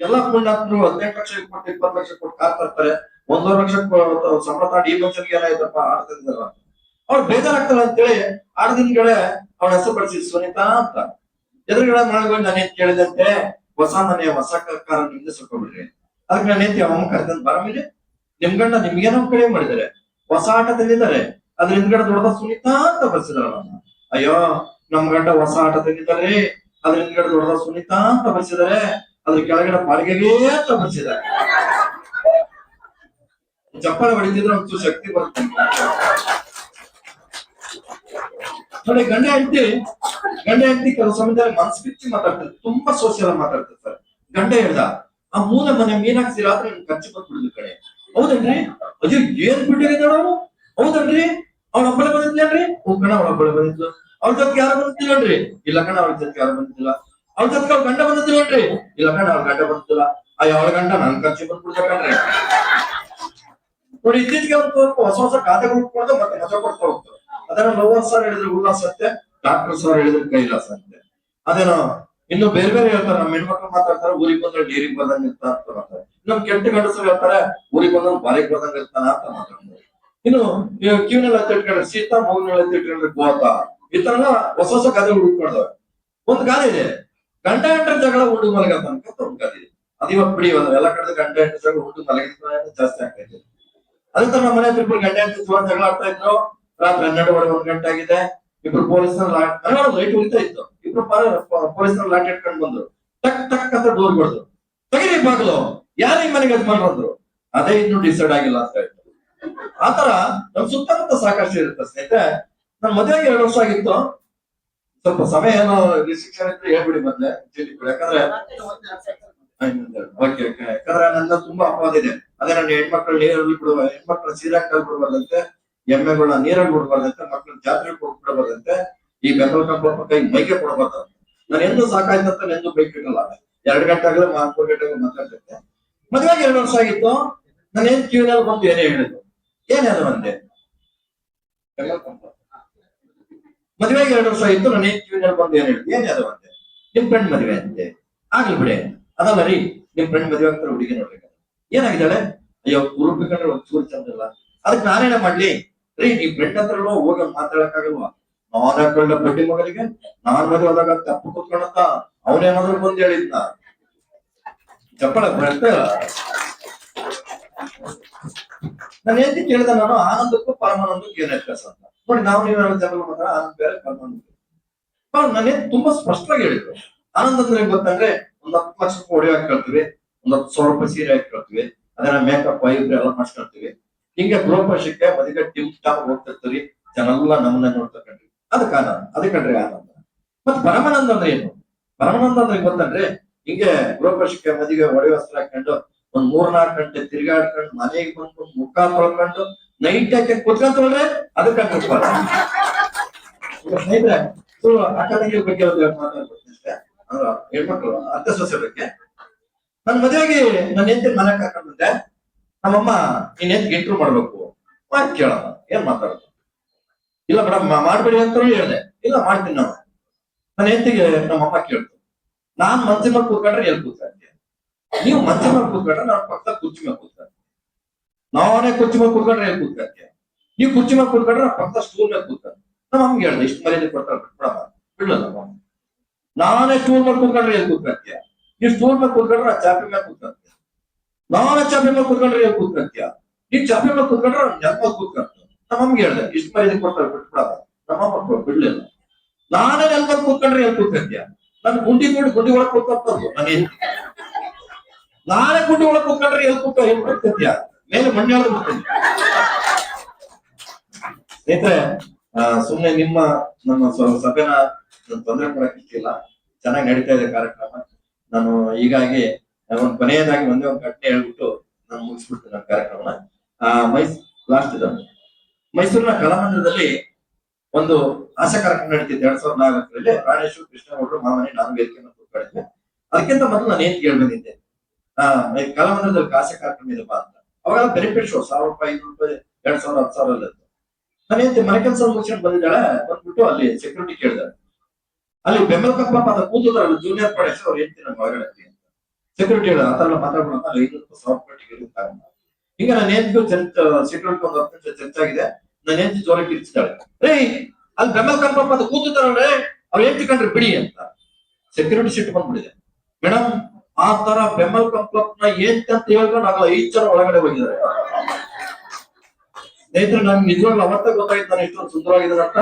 ಎಲ್ಲಾ ಪುಣ್ಯಾತ್ಮರು 18 ಲಕ್ಷ ಕೊಟ್ಟು 20 ಲಕ್ಷ ಕೊಟ್ಟು ಕಾರ್ ತರ್ತಾರೆ. 1.5 ಲಕ್ಷ ಸಂಬಳ ತಗೊಂಡು ಈ ಮನುಷ್ಯನಿಗೆ ಏನಾಯ್ತಪ್ಪ ಆಡ್ತಿದ್ದಾರ ಅವ್ರು ಬೇಜಾರಾಗ್ತಾರ ಅಂತೇಳಿ ಆಡದಿನಗಳೇ ಅವಳ ಹೆಸರು ಬಳಸಿ ಸುನಿತಾ ಅಂತ. ಎದುರುಗಡೆ ಮಾಡ್ಕೊಂಡು ನಾನು ಏನ್ ಕೇಳಿದಂತೆ ಹೊಸ ಮನೆ ಹೊಸ ಕಾರ ನಿಮ್ಗೆ ಸುಟ್ಕೊಬಿಡ್ರಿ. ಅದಕ್ಕೆ ನಾನು ಏನ್ ಅಮ್ಮ ಕರೆದಂತ ಬರಮೇಲೆ ನಿಮ್ ಗಂಡ ನಿಮ್ಗೇನೋ ಕಡಿಮೆ ಮಾಡಿದ್ದಾರೆ, ಹೊಸ ಆಟ ತಂದಿದ್ದಾರೆ, ಅದ್ರ ಹಿಂದ್ಗಡೆ ದೊಡ್ಡದ ಸುನಿತಾ ಅಂತ ಬರ್ಸಿದಾರ. ಅಯ್ಯೋ ನಮ್ ಗಂಡ ಹೊಸ ಆಟ ತಂದಿದ್ದಾರೆ, ಅದ್ರ ಹಿಂದ್ಗಡೆ ದೊಡ್ಡದ ಸುನಿತಾ ಅಂತ ಬರ್ಸಿದ್ದಾರೆ, ಅದ್ರ ಕೆಳಗಡೆ ಬಾಡಿಗೆಗೆ ಅಂತ ಬರ್ಸಿದ್ದಾರೆ. ಚಪ್ಪಾಳೆ ಹೊಡಿತಿದ್ರೆ ಒಂದು ಶಕ್ತಿ ಬರುತ್ತೆ ನೋಡಿ. ಗಂಡ ಹೆಂಡತಿ ಕೆಲವು ಸಮಯದಲ್ಲಿ ಮನಸ್ಸು ಬಿಚ್ಚಿ ಮಾತಾಡ್ತಾರೆ, ತುಂಬಾ ಸೋಷಿಯಲ್ ಮಾತಾಡ್ತಾರೆ ಸರ್. ಗಂಡ ಹೇಳ್ದ ಆ ಮೂಲ ಮನೆ ಮೀನಾಕ್ಸಿರ ಆದ್ರೆ ಖರ್ಚು ಬಂದ್ಬಿಡುದು ಕಡೆ. ಹೌದನ್ರಿ? ಅಯ್ಯೋ ಏನ್ ಬಿಟ್ಟಿದ್ದಾಳ ಅವಳು. ಹೌದನ್ರಿ? ಅವಳ ಒಬ್ಬಳೆ ಬಂದಿದ್ಲೇನ್ರಿ? ಕಣ ಅವಳ ಒಬ್ಬಳೆ ಬಂದಿದ್ಲು. ಅವ್ಳ ಜೊತೆಗೆ ಯಾರು ಬಂದಿದ್ದಿಲ್ಲನ್ರಿ? ಇಲ್ಲ ಕಣ ಅವ್ಳ ಜೊತೆಗೆ ಯಾರು ಬಂದಿದ್ದಿಲ್ಲ. ಅವ್ಳ ಜೊತೆಗೆ ಅವ್ಳ ಗಂಡ ಬಂದಿದ್ದಿಲ್ಲನ್ರಿ? ಇಲ್ಲ ಕಣ ಅವ್ಳ ಗಂಡ ಬಂದಿದ್ದಿಲ್ಲ. ಅಯ್ಯ ಅವಳ ಗಂಡ ನನ್ ಖರ್ಚು ಬಂದ್ಬಿಡ್ಬೇಕನ್ರಿ. ನೋಡಿ ಇತ್ತೀಚೆಗೆ ಒಂದು ಹೊಸ ಹೊಸ ಖಾತೆಗಳು ಕೊಡೋದು ಮತ್ತೆ ಮಜಾ ಕೊಡ್ತಾ ಹೋಗ್ತಾರೆ. ಅದನ್ನ ಲೋವರ್ ಸರ್ ಹೇಳಿದ್ರೆ ಉಲ್ಲಾಸ ಅಂತೆ, ಡಾಕ್ಟರ್ ಸರ್ ಹೇಳಿದ್ರೆ ಕೈಲಾಸ ಅಂತೆ. ಅದೇನೋ ಇನ್ನು ಬೇರೆ ಬೇರೆ ಹೇಳ್ತಾರೆ. ನಮ್ಮ ಹೆಣ್ಮಕ್ಳು ಮಾತಾಡ್ತಾರೆ ಊರಿಗೆ ಬಂದ್ರೆ ನೀರಿಗೆ ಬಂದಂಗ ಇರ್ತ ಅಂತ ಮಾತಾಡ್ತಾರೆ. ನಮ್ ಕೆಟ್ಟ ಗಂಡಸರು ಹೇಳ್ತಾರೆ ಊರಿಗೆ ಬಂದ್ರೆ ಬಾರಿಗೆ ಬಂದಂಗ ಇರ್ತಾನ ಅಂತ ಮಾತಾಡ್ತಾರೆ. ಇನ್ನು ಕಿವಿನೆಲ್ಲ ತಿಟ್ಕೊಂಡ್ರೆ ಸೀತಾ, ಮೂಗಿನೆಲ್ಲ ತಿಟ್ಕೊಂಡ್ರೆ ಗೋತ, ಈ ತರ ಹೊಸ ಹೊಸ ಕಥೆ ಹುಡುಕೊಂಡವೆ. ಒಂದ್ ಗಾದೆ ಇದೆ, ಗಂಡ ಹೆಂಡರ ಜಗಳ ಹುಡುಗ ಮಲಗತ್ತ ಅಂತ ಒಂದ್ ಗಾದೆ ಇದೆ. ಅದು ಇವತ್ತು ಬಿಡಿ ಎಲ್ಲ ಕಡೆ ಗಂಡ ಹೆಂಡರ ಜಗಳ ಹುಡುಗ ಮಲಗಿದ ಜಾಸ್ತಿ ಆಗ್ತೈತೆ. ಅದೇ ತರ ನಮ್ಮ ಮನೆ ಇಬ್ರು ಗಂಡ ಹೆಂಡತಿ ಜಗಳ ಆಡ್ತಾ ಇದ್ರು. ರಾತ್ರಿ 12:30 1 ಗಂಟೆ ಆಗಿದೆ. ಇಬ್ರು ಪೊಲೀಸ್ನ ಲೈಟ್ ಉಳಿತಾ ಇತ್ತು. ಇಬ್ರು ಪೊಲೀಸ್ನ ಲಾಠಿ ಇಟ್ಕೊಂಡು ಬಂದ್ರು. ಟಕ್ ಟಕ್ ಅಂತ ಡೋರ್ ಹೊಡೆದ್ರು. ತೆಗಿರಿ ಬಾಗಿಲು, ಯಾರ ಈ ಮನೆಗೆ ಯಜಮಾನ್ರು ಅಂದ್ರು. ಅದೇ ಇನ್ನು ಡಿಸೈಡ್ ಆಗಿಲ್ಲ ಅಂತ ಹೇಳ್ತು. ಆತರ ನಮ್ ಸುತ್ತಮುತ್ತ ಸಾಕಷ್ಟು ಇರುತ್ತೆ ಸ್ನೇಹಿತರೆ. ನನ್ ಮದುವೆಗೆ 2 ವರ್ಷ ಆಗಿತ್ತು. ಸ್ವಲ್ಪ ಸಮಯ ಏನೋ ರಿಸ್ಟ್ರಿಕ್ಷನ್ ಇದ್ರೆ ಹೇಳ್ಬಿಡಿ ಮೊದ್ಲೆ ಯಾಕಂದ್ರೆ ಯಾಕಂದ್ರೆ ನನ್ನ ತುಂಬಾ ಅಪವಾದ ಇದೆ. ಅದೇ ನನ್ನ ಹೆಣ್ಮಕ್ಳು ನೀರಲ್ಲಿ ಬಿಡುವ, ಹೆಣ್ಮಕ್ಳು ಸೀರೆಕಾಲ್ ಬಿಡಬಾರ್ದಂತೆ, ಎಮ್ಮೆಗಳನ್ನ ನೀರಲ್ಲಿ ಬಿಡಬಾರ್ದಂತೆ, ಮಕ್ಳು ಜಾತ್ರೆ ಬಿಡಬಾರ್ದಂತೆ, ಈ ಬೆಂಬಲ ಕಂಬ ಕೈ ಮೈಗೆ ಕೊಡಬಾರ್ದಂತೆ. ನಾನು ಎಂದು ಸಾಕಾಯ್ತಂತ ಎಂದು ಬೈಕ್ ಇಡಲ್ಲ. 2 ಗಂಟೆ ಆಗಲೇ 4 ಗಂಟೆಗೆ ಮಾತಾಡ್ತಿದ್ದೆ. ಮದುವೆಗೆ 2 ವರ್ಷ ಆಗಿತ್ತು. ನಾನು ಏನ್ ಕಿವಿನಲ್ಲಿ ಬಂದು ಏನೇ ಹೇಳಿದ್ರು, ಏನೇನು ಅಂದೆ. ಮದುವೆಗೆ 2 ವರ್ಷ ಆಗಿತ್ತು. ನಾನು ಏನ್ ಕಿವಿನಲ್ಲಿ ಬಂದು ಏನ್ ಹೇಳಿದ್ರು, ಏನೇ ಅದು ಅಂದೆ. ನಿಮ್ ಫ್ರೆಂಡ್ ಮದುವೆ ಅಂತೆ. ಆಗ್ಲಿ ಬಿಡಿ, ಅದಲ್ಲ ರೀ ನಿಮ್ ಫ್ರೆಂಡ್ ಮದುವೆ ಆಗ್ತಾರೆ ಹುಡುಗಿ ನೋಡ್ಬೇಕು. ಏನಾಗಿದ್ದಾಳೆ? ಅಯ್ಯೋ ಹುರುಪಿಕೊಂಡ್ರೆ ಒಂದ್ ಚೂರು ಚಂದಿಲ್ಲ. ಅದಕ್ಕೆ ನಾನೇನ ಮಾಡ್ಲಿ ರೀ, ನೀವ್ ಫ್ರೆಂಡ್ ಹತ್ರ ಹೋಗ ಮಾತಾಡಕ್ಕಾಗಲ್ವಾ? ನಾನ್ ಹಾಕೊಂಡ ಬಡ್ಡಿ ಮಗನಿಗೆ ನಾನ್ ಮದುವೆ ಹೋದಾಗ ತಪ್ಪು ಕೂತ್ಕೊಂಡಂತ ಅವನೇನಾದ್ರು ಬಂದ್ ಹೇಳಿದ್ನ ಚಪ್ಪಳ ಬರ್ತೇ. ನಾನು ಏನ್ ಕೇಳಿದ, ನಾನು ಆನಂದಕ್ಕೂ ಪರಮಾನಂದಕ್ಕೂ ಏನ್ ವ್ಯತ್ಯಾಸ ಅಂತ ನೋಡಿ. ನಾವು ನೀವೇನಾದ್ರು ಜಗಳ ಮಾತ್ರ ಆನಂದ ಬೇರೆ, ಪರಮಾನಂದ. ನಾನೇನ್ ತುಂಬಾ ಸ್ಪಷ್ಟವಾಗಿ ಹೇಳಿದ್ರು. ಆನಂದ ಅಂದ್ರೆ ಏನ್ ಗೊತ್ತಂದ್ರೆ, 1 10 ಲಕ್ಷ ರೂಪಾಯಿ ಒಡೆ ಹಾಕೊಳ್ತೀವಿ, 1 10,000 ರೂಪಾಯಿ ಸೀರೆ ಹಾಕೊಳ್ತೀವಿ, ಅದನ್ನ ಮೇಕಪ್ ಐಬ್ರೋ ಎಲ್ಲ ಮಾಡ್ಸ್ಕೊಳ್ತೀವಿ. ಹಿಂಗೆ ಗೃಹಪ್ರವೇಶಕ್ಕೆ ಮದುವೆ ಟಿಮ್ ಟಾಪ್ ಹೋಗ್ತಿರ್ತೀವಿ, ಜನ ಎಲ್ಲ ನಮ್ಮನ್ನ ನೋಡ್ತಕ್ಕಂಡ್ರಿ. ಅದಕ್ಕೆ ಆನಂದ, ಅದಕ್ಕಂಡ್ರಿ ಆನಂದ. ಮತ್ ಪರಮಾನಂದ ಅಂದ್ರೆ ಏನು? ಪರಮಾನಂದ ಅಂದ್ರೆ ಗೊತ್ತಂದ್ರೆ, ಹಿಂಗೆ ಗೃಹಪ್ರವೇಶಕ್ಕೆ ಮದುವೆ ಒಡೆ ವಸ್ತ್ರ ಹಾಕೊಂಡು 1 3-4 ಗಂಟೆ ತಿರ್ಗಾಡ್ಕೊಂಡು ಮನೆಗೆ ಬಂದು ಮುಖ ತೊಳ್ಕೊಂಡು ನೈಟ್ ಹಾಕಿ ಕುತ್ಕೊಂಡ್ರೆ ಅದಕ್ಕಂಡ್ರಿ ಸ್ನೇಹಿತರೆ. ಅಕ್ಕ ತಂಗಿ ಬಗ್ಗೆ ಮಾತಾಡ್ಬಿಡ್ತೀನಿ ಅಷ್ಟೇ. ಹೆಣ್ಮಕ್ಳು ಅರ್ಥ ಸೊಸೆ ಬಗ್ಗೆ. ನನ್ ಮದುವೆಗೆ ನನ್ನ ಹೆಂಡತಿ ಮನೆ ಕರ್ಕೊಂಡ್ ಬಂದೆ. ನಮ್ಮಮ್ಮ ನೀನ್ ಹೆಂಗ್ ಇಂಟ್ರೂ ಮಾಡ್ಬೇಕು ಮಾತು ಕೇಳೋಣ, ಏನ್ ಮಾತಾಡೋದು? ಇಲ್ಲ ಮೇಡಮ್ ಮಾಡ್ಬೇಡಿ ಅಂತ ಹೇಳಿದೆ. ಇಲ್ಲ ಮಾಡ್ತೀನಿ ನಾವು. ನನ್ನ ಹೆಂಡತಿಗೆ ನಮ್ಮಮ್ಮ ಕೇಳ್ತು, ನಾನ್ ಮಂಚ ಮೇಲೆ ಕೂತ್ಕೊಂಡ್ರೆ ಎಲ್ಲಿ ಕೂತ್ಕೊಂಡೆ, ನೀವು ಮಂಚ ಮೇಲೆ ಕೂತ್ಕೊಂಡ್ರೆ ನಾನು ಪಕ್ಕದ ಕುರ್ಚಿ ಮೇಲೆ ಕೂತ್ಕೊಂಡೆ, ನಾನೇ ಕುರ್ಚಿ ಮೇಲೆ ಕೂತ್ಕೊಂಡ್ರೆ ಎಲ್ಲಿ ಕೂತ್ಕೊಂಡೆ, ನೀವು ಕುರ್ಚಿ ಮೇಲೆ ಕೂತ್ಕೊಂಡ್ರೆ ನಾನು ಪಕ್ಕದ ಸ್ಟೂಲ್ ಮೇಲೆ ಕೂತ್ಕೊಂಡೆ. ನಮ್ಮಮ್ಮಗೆ ಹೇಳ್ದೆ, ಇಷ್ಟು ಮರ್ಯಾದೆ ಕೊಡ್ತಾರೆ ಬಿಟ್ಬಿಡಮ್ಮ. ಬಿಡಲ್ಲ ನಮ್ಮ ನಾನೇ ಸ್ಟೂಲ್ ಮೇಲೆ ಕೂತ್ಕೊಂಡ್ರೆ ಎಲ್ಲಿ ಕೂತ್ಕೊಂತೀಯ, ನೀವು ಸ್ಟೂಲ್ ಮೇಲೆ ಕೂತ್ಕೊಂಡ್ರೆ ನಾ ಚಾಪಿ ಮೇಲೆ ಕೂತ್ಕೊಂತೀಯ, ನಾನೇ ಚಾಪಿ ಮೇಲೆ ಕೂತ್ಕೊಂಡ್ರೆ ಎಲ್ಲಿ ಕೂತ್ಕೊಂತೀಯ, ನೀವ್ ಚಾಪಿ ಮೇಲೆ ಕೂತ್ಕೊಂಡ್ರೆ ನಾನು ನೆಲ ಮೇಲೆ ಕೂತ್ಕೊಂತ. ನಮ್ಮಮ್ಮಗೆ ಹೇಳ್ದೆ, ಇಷ್ಟು ಮರ್ಯಾದೆ ಕೊಡ್ತಾರೆ ಬಿಟ್ಬಿಡಲ್ಲ. ನಮ್ಮಮ್ಮ ಬಿಡ್ಲಿಲ್ಲ. ನಾನೇ ನೆಲ ಮೇಲೆ ಕೂತ್ಕೊಂಡ್ರೆ ಎಲ್ಲಿ ಕೂತ್ಕೊಂತೀಯ, ನನ್ ಗುಂಡಿ ಒಳಗ್ ಕೂತ್ಕೊಂತದ್ದು ನನಗೆ. ನಾನೇ ಗುಂಡಿ ಒಳಗ್ ಕೂತ್ಕೊಂಡ್ರೆ ಎಲ್ಲಿ ಕೂತ್ಕೊಂತೀಯ, ಮೇಲೆ ಮಣ್ಣೆ ಬಿಡ್ತೀನಿ. ಸ್ನೇಹಿತರೆ, ಸುಮ್ನೆ ನಮ್ಮ ಸಭೆನ ತೊಂದರೆ ಕೊಡಕ್ ಇಷ್ಟಿಲ್ಲ. ಚೆನ್ನಾಗಿ ನಡೀತಾ ಇದೆ ಕಾರ್ಯಕ್ರಮ. ನಾನು ಹೀಗಾಗಿ ಒಂದು ಕೊನೆಯದಾಗಿ ಒಂದೇ ಒಂದು ಘಟನೆ ಹೇಳ್ಬಿಟ್ಟು ನಾನು ಮುಗಿಸ್ಬಿಡ್ತೀನಿ ನನ್ನ ಕಾರ್ಯಕ್ರಮನ. ಲಾಸ್ಟ್ ಇದು, ಮೈಸೂರಿನ ಕಲಾಮಂದಿರದಲ್ಲಿ ಒಂದು ಹಾಸ್ಯ ಕಾರ್ಯಕ್ರಮ ನಡೀತಿತ್ತು 2004ರಲ್ಲಿ. ಪ್ರಾಣೇಶ್ವರ್, ಕೃಷ್ಣಗೌಡರು, ಮಾಮನಿ, ನಾನು ವೇದಿಕೆಯನ್ನು ಕೂತ್ಕೊಂಡಿದ್ದೆ. ಅದಕ್ಕಿಂತ ಮೊದಲು ನಾನು ಏನ್ ಕೇಳಿ ಬಂದಿದ್ದೆ, ಕಲಾಮಂದಿರದಲ್ಲಿ ಹಾಸ್ಯ ಕಾರ್ಯಕ್ರಮ ಇದೆ ಬಾ ಅಂತ. ಅವಾಗ ಬೆನಿಫಿಟ್ ಶೋ 1,000 ರೂಪಾಯಿ, 500 ರೂಪಾಯಿ, 2,000, 10,000 ಇತ್ತು. ನಾನು ಏನ್ ಮನೆ ಕೆಲಸ ಮುಗಿಸ್ಕೊಂಡು ಬಂದಿದ್ದಾಳೆ. ಬಂದ್ಬಿಟ್ಟು ಅಲ್ಲಿ ಸೆಕ್ಯೂರಿಟಿ ಕೇಳಿದಾರೆ, ಅಲ್ಲಿ ಬೆಂಬಲ ಕಂಪ ಕೂತಿದ್ರಲ್ಲ ಜೂನಿಯರ್ ಪ್ರಾಡಕ್ಟ್ಸ್, ಅವ್ರು ಹೇಳ್ತೀನಿ ನಮ್ಮ ಒಳಗಡೆ ಅಂತ. ಸೆಕ್ಯೂರಿಟಿ ಹೇಳ ಆತರ ಮಾತಾಡೋಣ 5,000 ಟಿಕೆಟ್ ತಗೊಂಡ. ಈಗ ನನ್ನ ಹೆಂಡತಿ ಸೆಕ್ಯೂರಿಟಿ ಒಂದು 10 ನಿಮಿಷ ಚರ್ಚಾಗಿದೆ. ನನ್ನ ಹೆಂಡತಿ ಜೋರಾಗಿ ಕಿರ್ಚಿದ್ದಾಳೆ, ರೇ ಅಲ್ಲಿ ಬೆಂಬಲ ಕಂಪಪ್ಪ ಅಂತ ಕೂತಿದ್ದಾಳೆ, ಅವ್ರು ಹೆಂಡತಿ ಕಂಡ್ರೆ ಬಿಡಿ ಅಂತ. ಸೆಕ್ಯೂರಿಟಿ ಸಿಟ್ಟು ಬಂದ್ಬಿಡಿದೆ. ಮೇಡಮ್ ಆ ತರ ಬೆಂಬಲ ಕಂಪ್ಲಪ್ನ ಏನ್ ಅಂತ ಹೇಳ್ಕೊಂಡು ಆಗಲ್ಲ 5 ಜನ ಒಳಗಡೆ ಹೋಗಿದ್ದಾರೆ. ಸ್ನೇಹಿತರೆ ನನ್ಗೆ ನಿಜವಾಗ್ಲೂ ಅವತ್ತ ಗೊತ್ತಾಯ್ತು ನಾನು ಇಷ್ಟೊಂದು ಸುಂದರವಾಗಿದ್ದಾರಂತ.